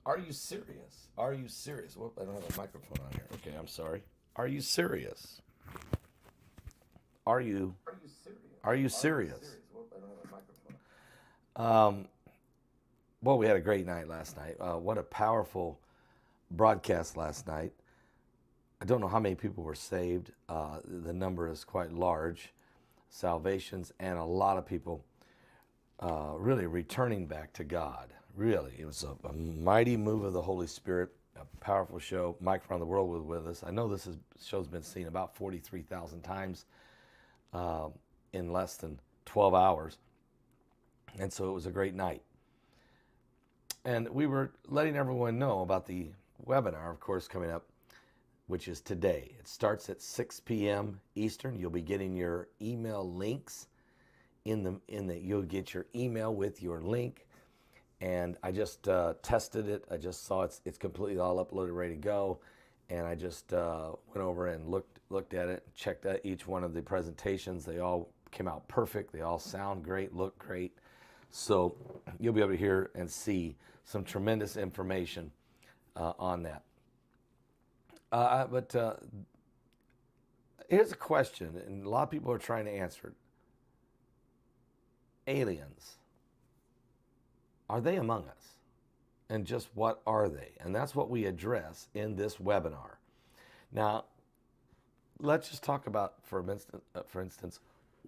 Are you serious? Are you serious? Whoop, I don't have a microphone on here. Okay, I'm sorry. Are you serious? Are you? Are you serious? Whoop, I don't have a microphone. Well, we had a great night last night. What a powerful broadcast last night. I don't know how many people were saved. The number is quite large. Salvations and a lot of people really returning back to God. Really, it was a mighty move of the Holy Spirit, a powerful show. Mike from around the world was with us. I know show's been seen about 43,000 times in less than 12 hours. And so it was a great night. And we were letting everyone know about the webinar, of course, coming up, which is today. It starts at 6 p.m. Eastern. You'll be getting your email links you'll get your email with your link. And I just tested it. I just saw it's completely all uploaded, ready to go. And I just went over and looked at it, checked out each one of the presentations. They all came out perfect. They all sound great, look great. So you'll be able to hear and see some tremendous information on that. But here's a question, and a lot of people are trying to answer it. Aliens, are they among us? And just what are they? And that's what we address in this webinar. Now, let's just talk about, for instance,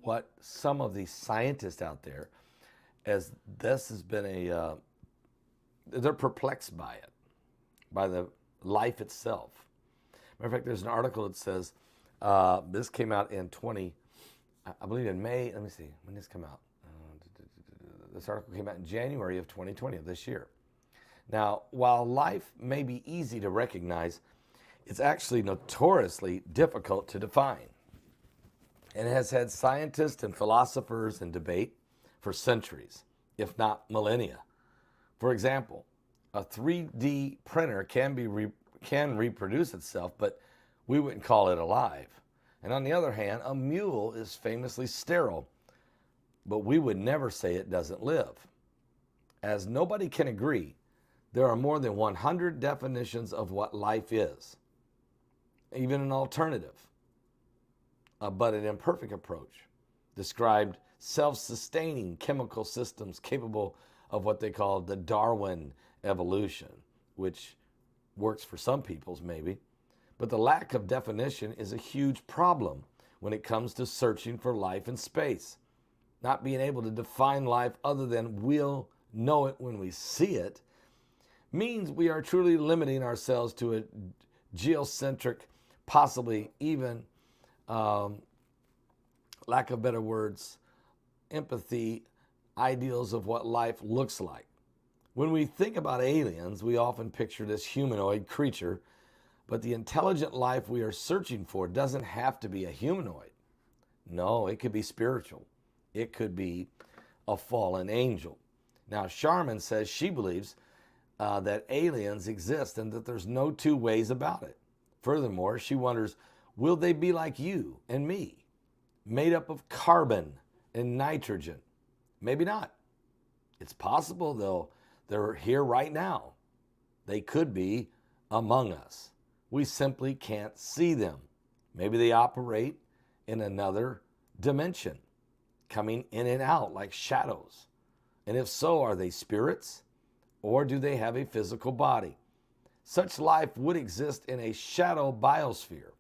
what some of these scientists out there, as this has been they're perplexed by it, by the life itself. Matter of fact, there's an article that says, this came out in I believe in May. Let me see, when did this come out? This article came out in January of 2020, of this year. Now, while life may be easy to recognize, it's actually notoriously difficult to define. And it has had scientists and philosophers in debate for centuries, if not millennia. For example, a 3D printer can reproduce itself, but we wouldn't call it alive. And on the other hand, a mule is famously sterile, but we would never say it doesn't live. As nobody can agree, there are more than 100 definitions of what life is, even an alternative, but an imperfect approach, described self-sustaining chemical systems capable of what they call the Darwin evolution, which works for some peoples maybe, but the lack of definition is a huge problem when it comes to searching for life in space. Not being able to define life other than we'll know it when we see it means we are truly limiting ourselves to a geocentric, possibly even, lack of better words, empathy, ideals of what life looks like. When we think about aliens, we often picture this humanoid creature, but the intelligent life we are searching for doesn't have to be a humanoid. No, it could be spiritual. It could be a fallen angel. Now, Charmin says she believes that aliens exist and that there's no two ways about it. Furthermore, she wonders, will they be like you and me, made up of carbon and nitrogen? Maybe not. It's possible, though, they're here right now. They could be among us. We simply can't see them. Maybe they operate in another dimension, coming in and out like shadows. And if so, are they spirits or do they have a physical body? Such life would exist in a shadow biosphere.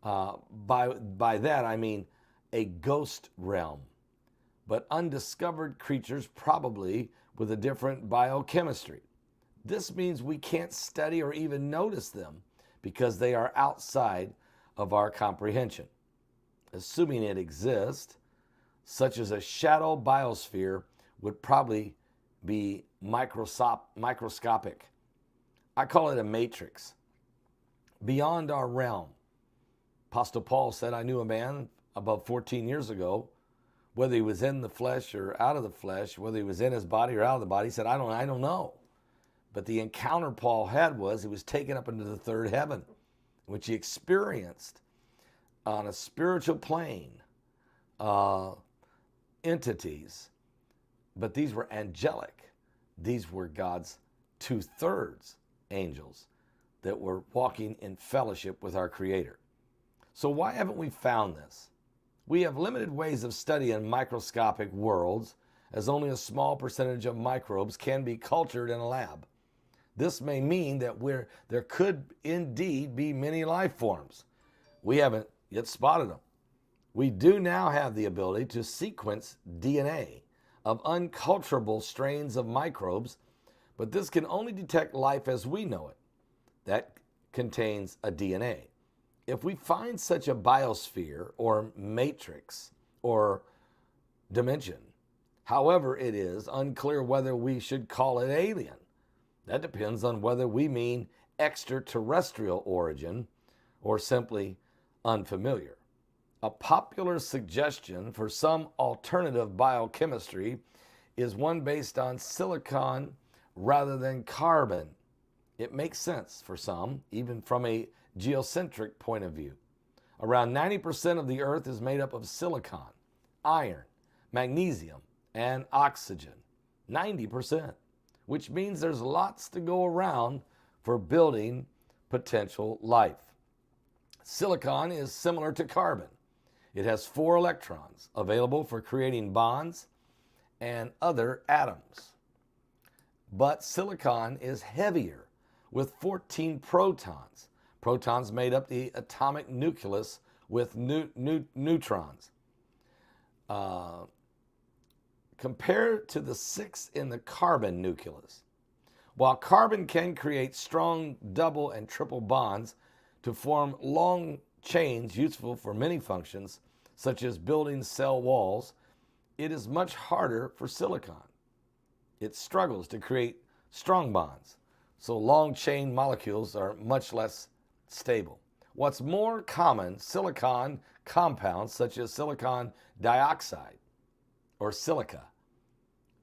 By that, I mean a ghost realm, but undiscovered creatures probably with a different biochemistry. This means we can't study or even notice them because they are outside of our comprehension. Assuming it exists, such as a shadow biosphere would probably be microscopic. I call it a matrix. Beyond our realm. Apostle Paul said, I knew a man about 14 years ago, whether he was in the flesh or out of the flesh, whether he was in his body or out of the body. He said, I don't know. But the encounter Paul had was he was taken up into the third heaven, which he experienced on a spiritual plane, entities, but these were angelic. These were God's 2/3 angels that were walking in fellowship with our Creator. So why haven't we found this? We have limited ways of studying microscopic worlds, as only a small percentage of microbes can be cultured in a lab. This may mean that there could indeed be many life forms. We haven't yet spotted them. We do now have the ability to sequence DNA of unculturable strains of microbes, but this can only detect life as we know it. That contains a DNA. If we find such a biosphere or matrix or dimension, however it is, unclear whether we should call it alien. That depends on whether we mean extraterrestrial origin or simply unfamiliar. A popular suggestion for some alternative biochemistry is one based on silicon rather than carbon. It makes sense for some, even from a geocentric point of view. Around 90% of the Earth is made up of silicon, iron, magnesium, and oxygen. 90%, which means there's lots to go around for building potential life. Silicon is similar to carbon. It has 4 electrons available for creating bonds and other atoms. But silicon is heavier with 14 protons. Protons made up the atomic nucleus with neutrons. Compared to the 6 in the carbon nucleus. While carbon can create strong double and triple bonds to form long chains useful for many functions, such as building cell walls, it is much harder for silicon. It struggles to create strong bonds, so long chain molecules are much less stable. What's more common, silicon compounds such as silicon dioxide or silica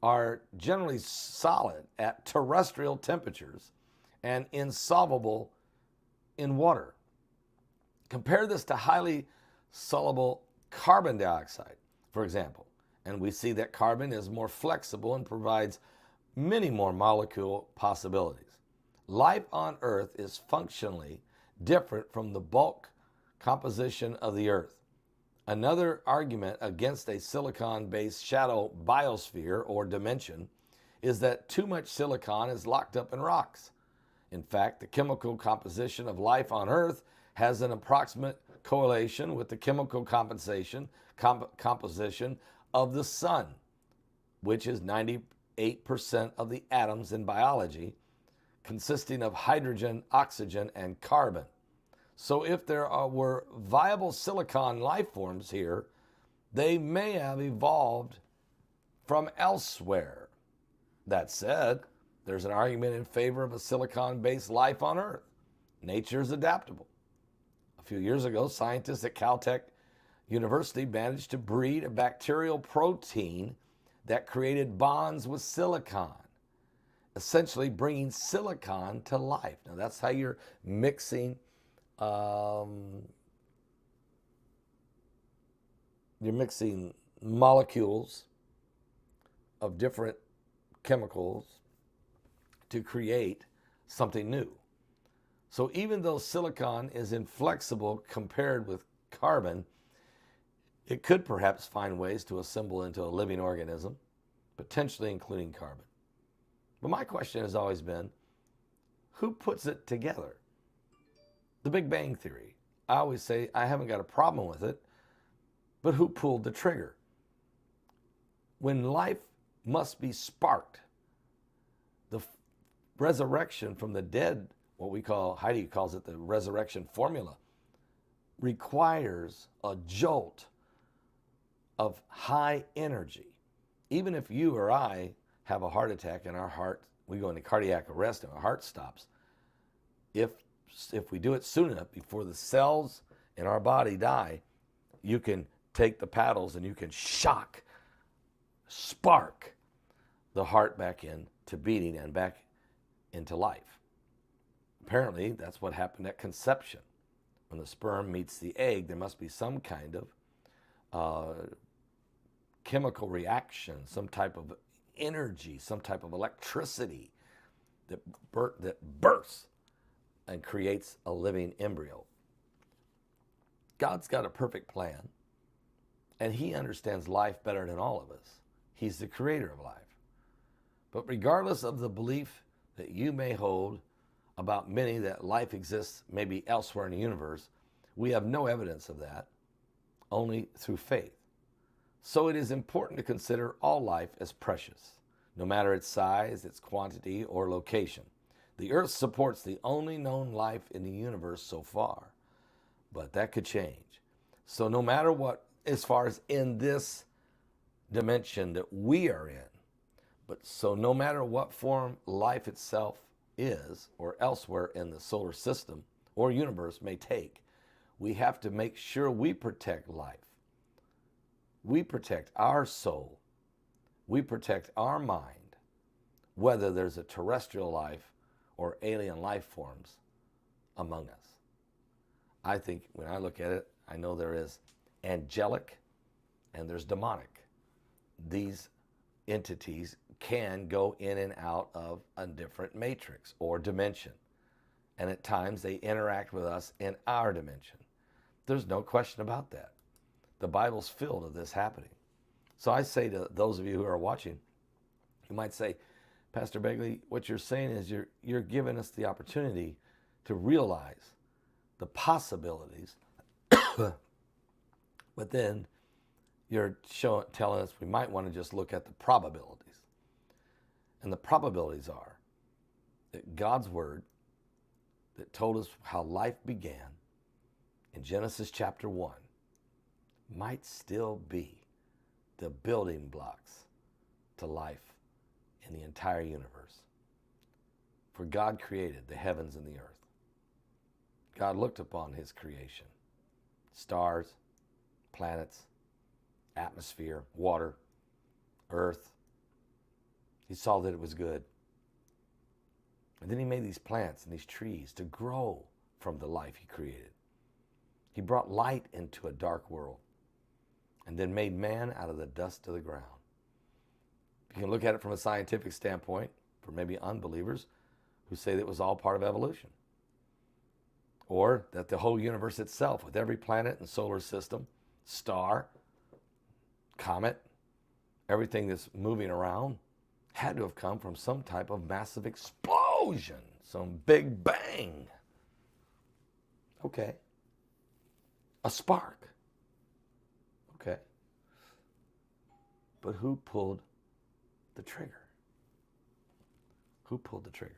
are generally solid at terrestrial temperatures and insoluble in water. Compare this to highly soluble carbon dioxide, for example, and we see that carbon is more flexible and provides many more molecule possibilities. Life on Earth is functionally different from the bulk composition of the Earth. Another argument against a silicon-based shadow biosphere or dimension is that too much silicon is locked up in rocks. In fact, the chemical composition of life on Earth has an approximate correlation with the chemical composition of the sun, which is 98% of the atoms in biology, consisting of hydrogen, oxygen, and carbon. So if there were viable silicon life forms here, they may have evolved from elsewhere. That said, there's an argument in favor of a silicon-based life on Earth. Nature is adaptable. A few years ago, scientists at Caltech University managed to breed a bacterial protein that created bonds with silicon, essentially bringing silicon to life. Now that's how you're mixing molecules of different chemicals to create something new. So even though silicon is inflexible compared with carbon, it could perhaps find ways to assemble into a living organism, potentially including carbon. But my question has always been, who puts it together? The Big Bang Theory. I always say I haven't got a problem with it, but who pulled the trigger? When life must be sparked, the resurrection from the dead, what we call, Heidi calls it the resurrection formula, requires a jolt of high energy. Even if you or I have a heart attack and our heart, we go into cardiac arrest and our heart stops, if we do it soon enough before the cells in our body die, you can take the paddles and you can spark the heart back into beating and back into life. Apparently, that's what happened at conception. When the sperm meets the egg, there must be some kind of chemical reaction, some type of energy, some type of electricity that bursts and creates a living embryo. God's got a perfect plan, and he understands life better than all of us. He's the creator of life. But regardless of the belief that you may hold about many that life exists maybe elsewhere in the universe, we have no evidence of that, only through faith. So it is important to consider all life as precious, no matter its size, its quantity, or location. The earth supports the only known life in the universe so far, but that could change. So no matter what, as far as in this dimension that we are in, so no matter what form life itself is, or elsewhere in the solar system or universe may take, we have to make sure we protect life. We protect our soul. We protect our mind, whether there's a terrestrial life or alien life forms among us. I think when I look at it, I know there is angelic and there's demonic. These entities can go in and out of a different matrix or dimension. And at times they interact with us in our dimension. There's no question about that. The Bible's filled of this happening. So I say to those of you who are watching, you might say, Pastor Begley, what you're saying is you're giving us the opportunity to realize the possibilities, but then you're telling us we might want to just look at the probabilities. And the probabilities are that God's word that told us how life began in Genesis chapter 1 might still be the building blocks to life in the entire universe. For God created the heavens and the earth. God looked upon his creation, stars, planets, atmosphere, water, earth. He saw that it was good. And then he made these plants and these trees to grow from the life he created. He brought light into a dark world and then made man out of the dust of the ground. You can look at it from a scientific standpoint for maybe unbelievers who say that it was all part of evolution. Or that the whole universe itself, with every planet and solar system, star, comet, everything that's moving around, had to have come from some type of massive explosion, some big bang. Okay. A spark. Okay. But who pulled the trigger? Who pulled the trigger?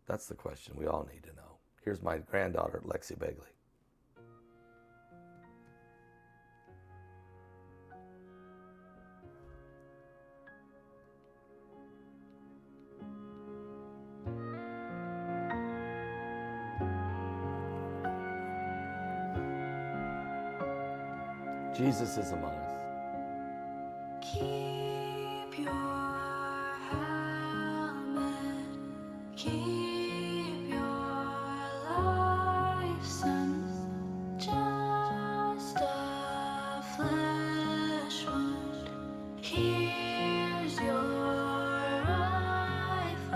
That's the question we all need to know. Here's my granddaughter, Lexi Begley. Jesus is among us. Keep your helmet, keep your license, just a flesh wound. Here's your rifle,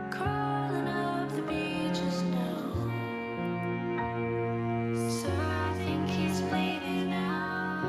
crawling up the beaches now. Sir, I think he's bleeding out.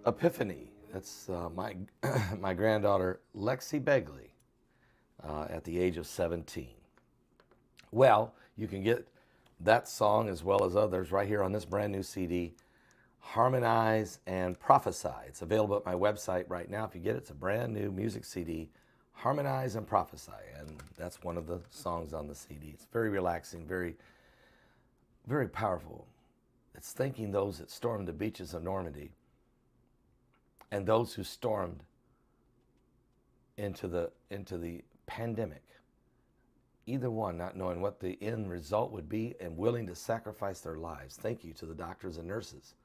Epiphany. That's my my granddaughter Lexi Begley at the age of 17. Well, you can get that song as well as others right here on this brand new CD, Harmonize and Prophesy. It's available at my website right now. If you get it, it's a brand new music CD, Harmonize and Prophesy, and that's one of the songs on the CD. It's very relaxing, very, very powerful. It's thanking those that stormed the beaches of Normandy and those who stormed into the pandemic. Either one, not knowing what the end result would be and willing to sacrifice their lives. Thank you to the doctors and nurses.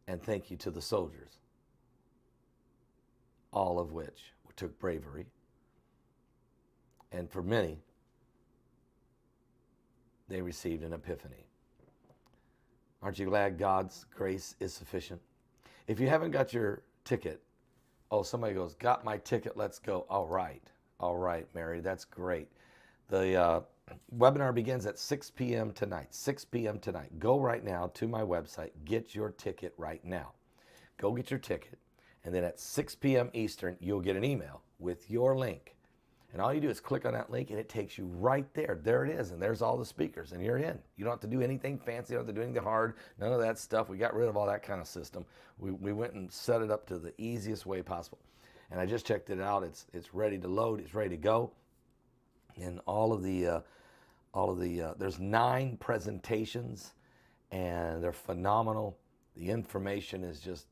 And thank you to the soldiers, all of which took bravery. And for many, they received an epiphany. Aren't you glad God's grace is sufficient? If you haven't got your ticket, oh, somebody goes, got my ticket, let's go. All right, Mary, that's great. The webinar begins at 6 p.m. tonight, 6 p.m. tonight. Go right now to my website, get your ticket right now. Go get your ticket, and then at 6 p.m. Eastern, you'll get an email with your link. And all you do is click on that link, and it takes you right there. There it is, and there's all the speakers, and you're in. You don't have to do anything fancy, you don't have to do anything hard, none of that stuff. We got rid of all that kind of system. We went and set it up to the easiest way possible. And I just checked it out. It's ready to load. It's ready to go. And there's 9 presentations, and they're phenomenal. The information is just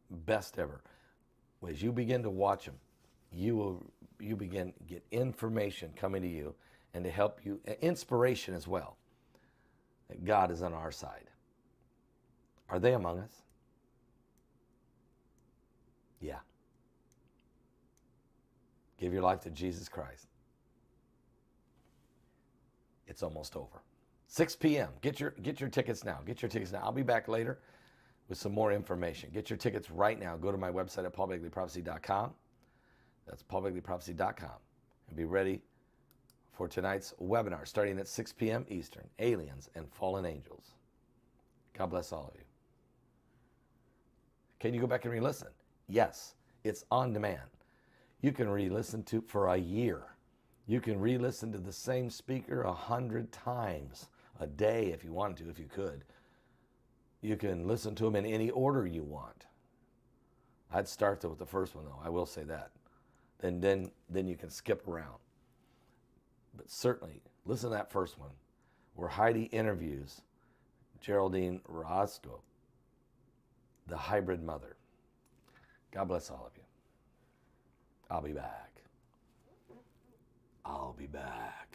the best ever. As you begin to watch them, you begin to get information coming to you and to help you, inspiration as well, that God is on our side. Are they among us? Yeah. Give your life to Jesus Christ. It's almost over. 6 p.m. Get your tickets now. Get your tickets now. I'll be back later with some more information. Get your tickets right now. Go to my website at paulbegleyprophecy.com. That's paulbegleyprophecy.com. And be ready for tonight's webinar starting at 6 p.m. Eastern, Aliens and Fallen Angels. God bless all of you. Can you go back and re-listen? Yes, it's on demand. You can re-listen to for a year. You can re-listen to the same speaker 100 times a day if you wanted to, if you could. You can listen to them in any order you want. I'd start with the first one, though. I will say that. Then you can skip around. But certainly, listen to that first one, where Heidi interviews Geraldine Roscoe, the hybrid mother. God bless all of you. I'll be back. I'll be back.